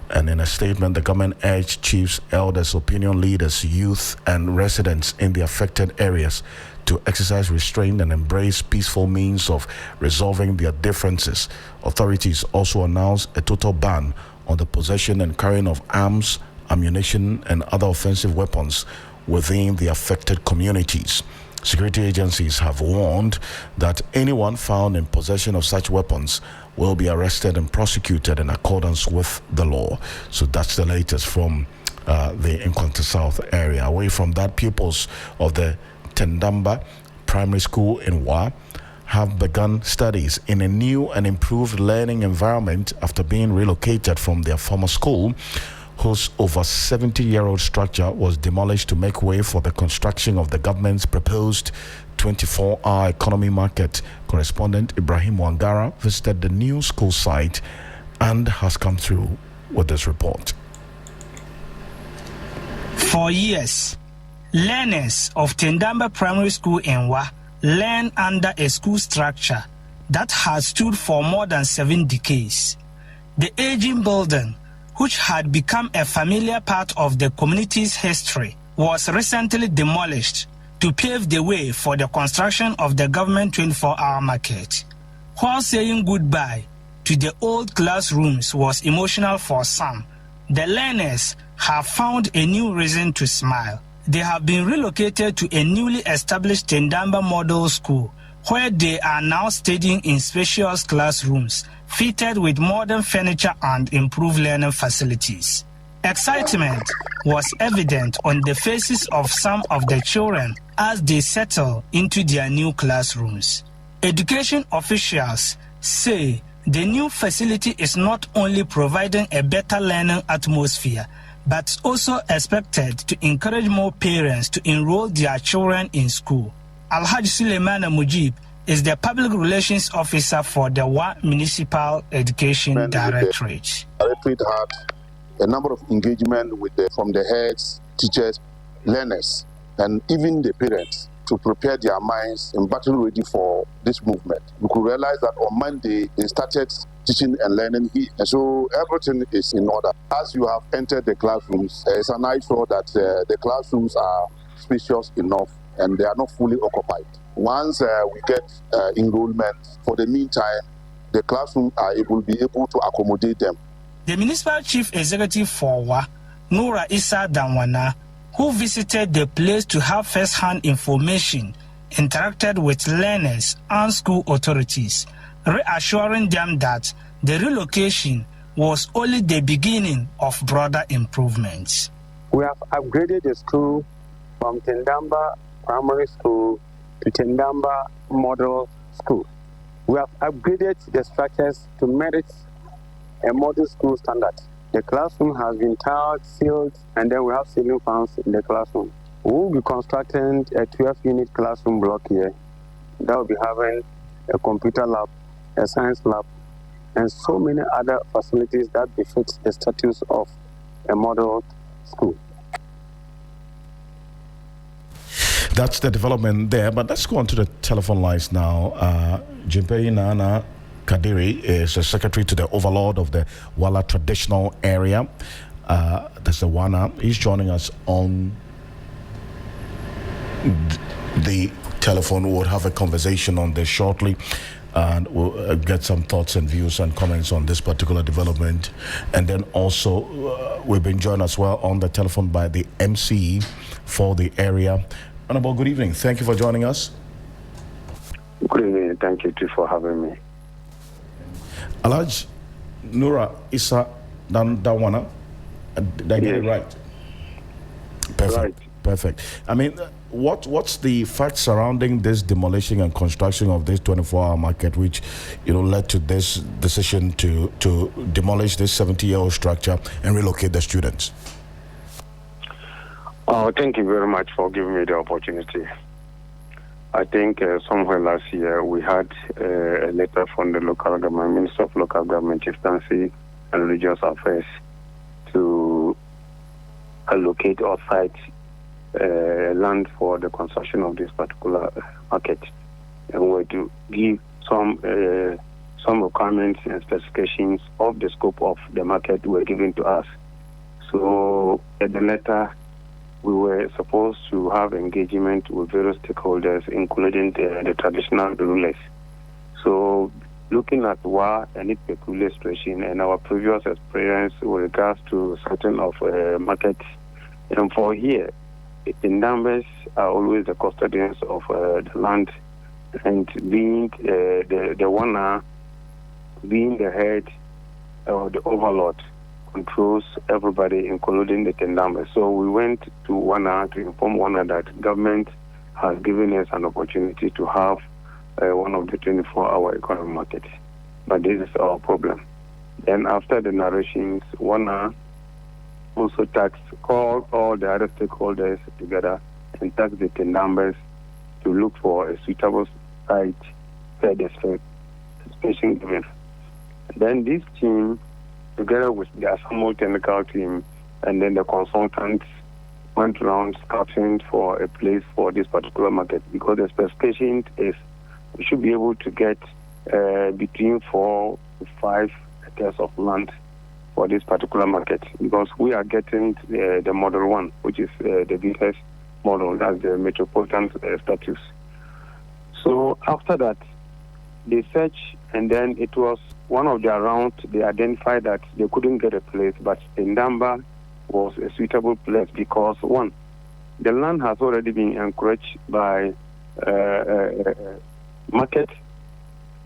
And in a statement, the government urged chiefs, elders, opinion leaders, youth, and residents in the affected areas to exercise restraint and embrace peaceful means of resolving their differences. Authorities also announced a total ban on the possession and carrying of arms, ammunition, and other offensive weapons within the affected communities. Security agencies have warned that anyone found in possession of such weapons will be arrested and prosecuted in accordance with the law. So that's the latest from the Nkwanta South area. Away from that, pupils of the Tendamba Primary School in WA have begun studies in a new and improved learning environment after being relocated from their former school, whose over 70-year-old structure was demolished to make way for the construction of the government's proposed 24-hour economy market. Correspondent Ibrahim Wangara visited the new school site and has come through with this report. For years, learners of Tendamba Primary School in WA learn under a school structure that has stood for more than 7 decades. The aging building, which had become a familiar part of the community's history, was recently demolished to pave the way for the construction of the government 24-hour market. While saying goodbye to the old classrooms was emotional for some, the learners have found a new reason to smile. They have been relocated to a newly established Tendamba Model School, where they are now studying in spacious classrooms fitted with modern furniture and improved learning facilities. Excitement was evident on the faces of some of the children as they settle into their new classrooms. Education officials say the new facility is not only providing a better learning atmosphere, but also expected to encourage more parents to enroll their children in school. Alhaji Suleiman Mujib is the public relations officer for the WA Municipal Education Directorate. Directorate had a number of engagement from the heads, teachers, learners, and even the parents to prepare their minds and battle ready for this movement. We could realize that on Monday they started teaching and learning here, and so everything is in order. As you have entered the classrooms, it's an eye sure that the classrooms are spacious enough and they are not fully occupied. Once we get enrollment, for the meantime, the classrooms are able to accommodate them. The Municipal Chief Executive for WA, Nura Issa Danwana, who visited the place to have first-hand information, interacted with learners and school authorities, reassuring them that the relocation was only the beginning of broader improvements. We have upgraded the school from Tendamba Primary School to Tendamba Model School. We have upgraded the structures to merit a model school standard. The classroom has been tiled, sealed, and then we have ceiling fans in the classroom. We will be constructing a 12-unit classroom block here. That will be having a computer lab, a science lab, and so many other facilities that befit the status of a model school. That's the development there, but let's go on to the telephone lines now. Jimpei Nana Kadiri is a secretary to the overlord of the Wala traditional area. That's the Wana. He's joining us on the telephone. We'll have a conversation on this shortly, and we'll get some thoughts and views and comments on this particular development. And then also, we've been joined as well on the telephone by the MCE for the area. Honorable, good evening. Thank you for joining us. Good evening. Thank you too for having me. Alhaj Nura Isa Dawana, did I get it right? Perfect. Right. Perfect. I mean, what's the fact surrounding this demolition and construction of this 24-hour market, which led to this decision to demolish this 70-year-old structure and relocate the students? Oh, thank you very much for giving me the opportunity. I think somewhere last year we had a letter from the local government, Minister of Local Government, Chieftaincy and Religious Affairs to allocate or site land for the construction of this particular market, and we're to give some requirements and specifications of the scope of the market were given to us. So at the letter, we were supposed to have engagement with various stakeholders, including the traditional rulers. So looking at WA and its peculiar situation and our previous experience with regards to certain of markets, and for here, the numbers are always the custodians of the land, and being the one being the head or the overlord controls everybody, including the Tendamba. So we went to WANA to inform WANA that government has given us an opportunity to have one of the 24-hour economic markets. But this is our problem. Then after the narrations, WANA also call all the other stakeholders together and task the Tendambas to look for a suitable site for the special given. Then this team, together with the assembled technical team and then the consultants, went around scouting for a place for this particular market, because the specification is we should be able to get between 4 to 5 hectares of land for this particular market, because we are getting the model 1, which is the biggest model, that's the metropolitan status. So after that, they searched, and then it was one of their rounds, they identified that they couldn't get a place, but Ndamba was a suitable place because, one, the land has already been encouraged by market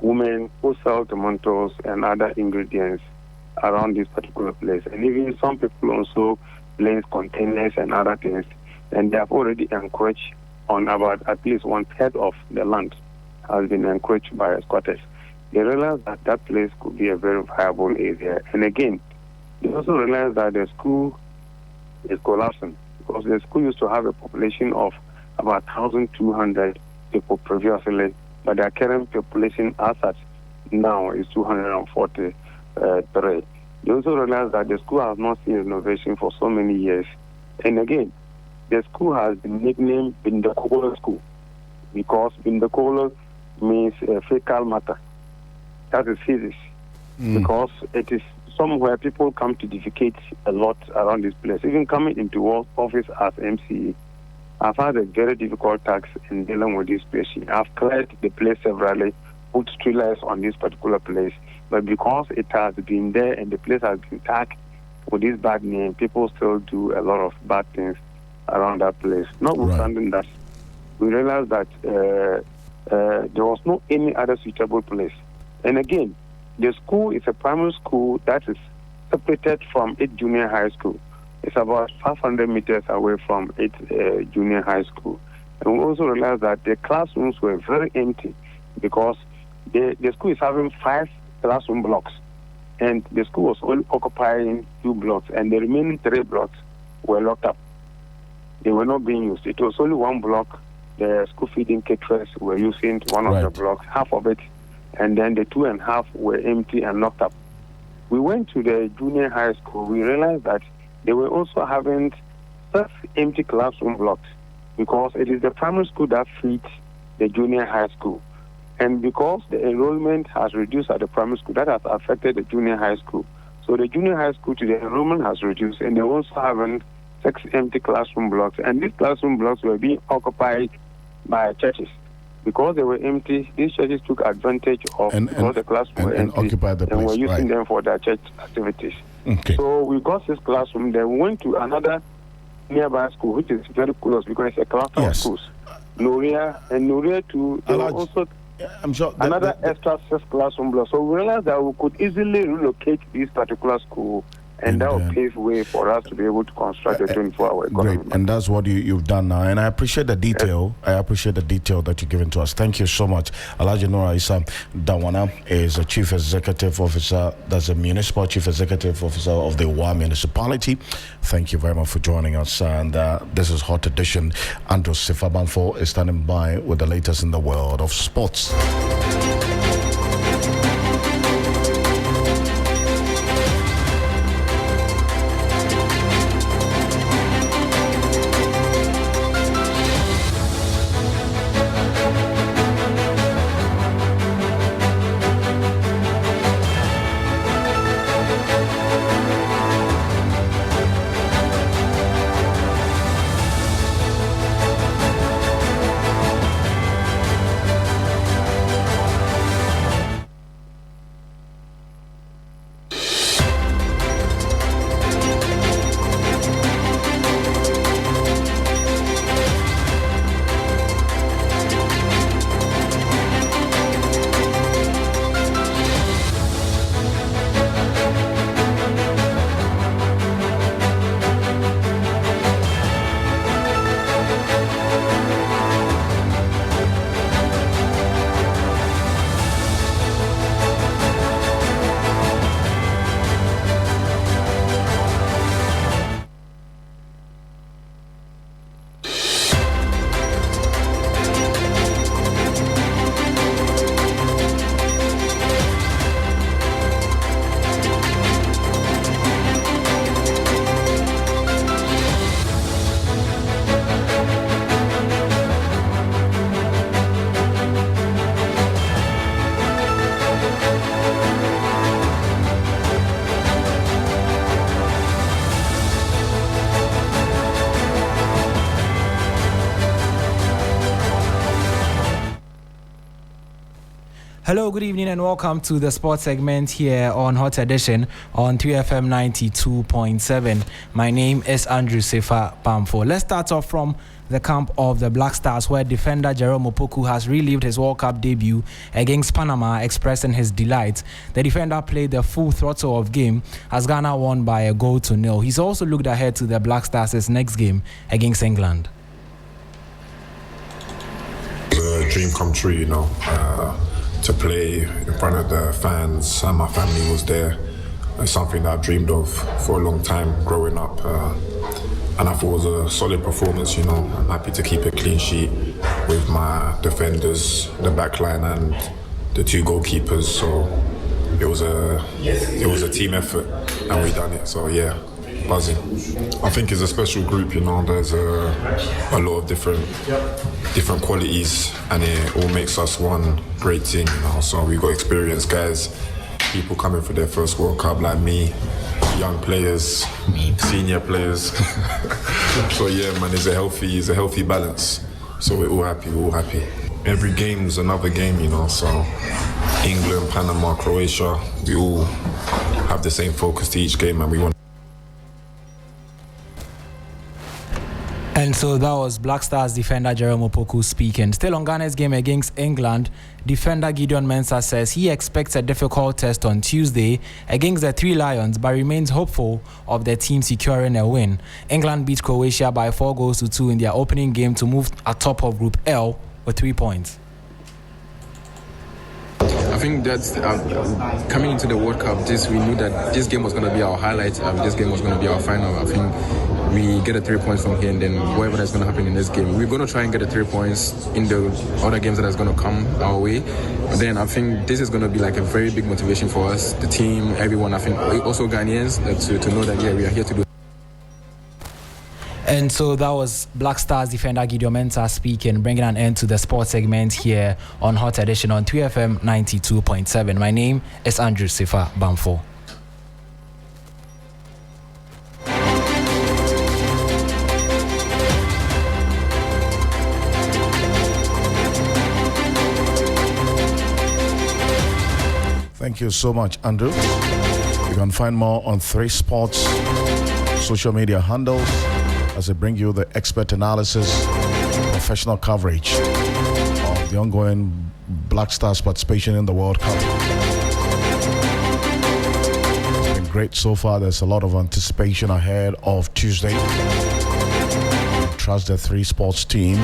women who sell tomatoes and other ingredients around this particular place. And even some people also place containers and other things, and they have already encouraged on about at least 1/3 of the land has been encouraged by squatters. They realized that that place could be a very viable area. And again, they also realized that the school is collapsing, because the school used to have a population of about 1,200 people previously, but their current population as such now is 243. They also realized that the school has not seen renovation for so many years. And again, the school has been nicknamed Bindakolo School, because Bindakolo means fecal matter. That is physics, because it is somewhere people come to defecate a lot around this place. Even coming into office as MCE, I've had a very difficult task in dealing with this patient. I've cleared the place severally, put streetlights on this particular place, but because it has been there and the place has been tagged with this bad name, people still do a lot of bad things around that place. Notwithstanding that, we realized that there was no any other suitable place. And again, the school is a primary school that is separated from its junior high school. It's about 500 meters away from its junior high school. And we also realized that the classrooms were very empty, because the school is having 5 classroom blocks, and the school was only occupying 2 blocks, and the remaining 3 blocks were locked up. They were not being used. It was only 1 block. The school feeding caterers were using one of the blocks, half of it, and then the 2.5 were empty and locked up. We went to the junior high school. We realized that they were also having 6 empty classroom blocks, because it is the primary school that feeds the junior high school. And because the enrollment has reduced at the primary school, that has affected the junior high school. So the junior high school today, enrollment has reduced, and they also having 6 empty classroom blocks. And these classroom blocks were being occupied by churches. Because they were empty, these churches took advantage of because the classrooms were empty occupied the place, and were using right. them for their church activities. Okay. So we got 6 classrooms. Then we went to another nearby school, which is very close because it's a cluster of schools. Noria and Noria too. They were also I'm sure another extra 6 classroom blocks. So we realized that we could easily relocate this particular school, and that will pave way for us to be able to construct a 24-hour economy. Great, and that's what you've done now. And I appreciate the detail. I appreciate the detail that you've given to us. Thank you so much. Alhaji Nora Isa Dawana is a chief executive officer. That's a municipal chief executive officer of the WA Municipality. Thank you very much for joining us. And this is Hot Edition. Andrew Sifabanfo is standing by with the latest in the world of sports. Hello, good evening, and welcome to the sports segment here on Hot Edition on 3FM 92.7. My name is Andrew Sefa Pamfo. Let's start off from the camp of the Black Stars, where defender Jerome Opoku has relived his World Cup debut against Panama, expressing his delight. The defender played the full throttle of game as Ghana won by 1-0. He's also looked ahead to the Black Stars' next game against England. It's a dream come true, you know. To play in front of the fans, and my family was there. It's something that I dreamed of for a long time growing up, and I thought it was a solid performance. You know, I'm happy to keep a clean sheet with my defenders, the back line, and the 2 goalkeepers. So it was a team effort, and we done it. So yeah, buzzing. I think it's a special group. You know, there's a lot of different qualities, and it all makes us one great team, you know. So we got experienced guys, people coming for their first World Cup like me, young players, senior players. So yeah, man, it's a healthy balance. So we're all happy. Every game's another game, you know. So England, Panama, Croatia, we all have the same focus to each game, and we want. And so that was Black Stars defender Jerome Opoku speaking. Still on Ghana's game against England, defender Gideon Mensah says he expects a difficult test on Tuesday against the 3 Lions, but remains hopeful of the team securing a win. England beat Croatia by 4-2 in their opening game to move atop of Group L with 3 points. I think that's coming into the World Cup. We knew that this game was going to be our highlight. This game was going to be our final. I think we get 3 points from here, and then whatever that's going to happen in this game, we're going to try and get 3 points in the other games that is going to come our way. But then I think this is going to be like a very big motivation for us, the team, everyone. I think also Ghanaians to know that we are here to do. And so that was Black Stars defender Gideon Mensah speaking, bringing an end to the sports segment here on Hot Edition on 3FM 92.7. My name is Andrew Sifa Bamfo. Thank you so much, Andrew. You can find more on 3 Sports social media handles as I bring you the expert analysis, professional coverage of the ongoing Black Stars participation in the World Cup. It's been great so far. There's a lot of anticipation ahead of Tuesday. I trust the 3 Sports team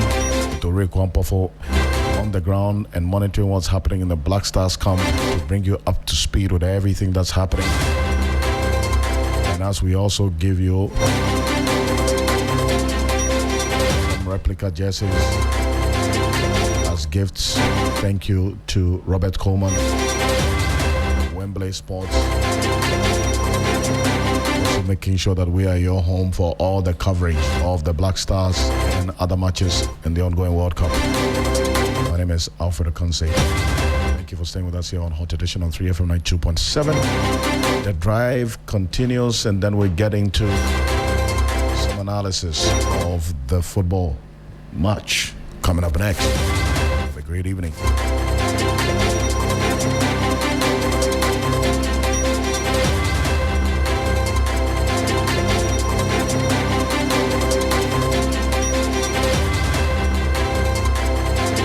to Rick Wampafo on the ground and monitoring what's happening in the Black Stars camp to bring you up to speed with everything that's happening. And as we also give you some replica jerseys as gifts, thank you to Robert Coleman, Wembley Sports, also making sure that we are your home for all the coverage of the Black Stars and other matches in the ongoing World Cup. My name is Alfred Akonse. Thank you for staying with us here on Hot Edition on 3FM 92.7. The drive continues, and then we're getting to some analysis of the football match coming up next. Have a great evening.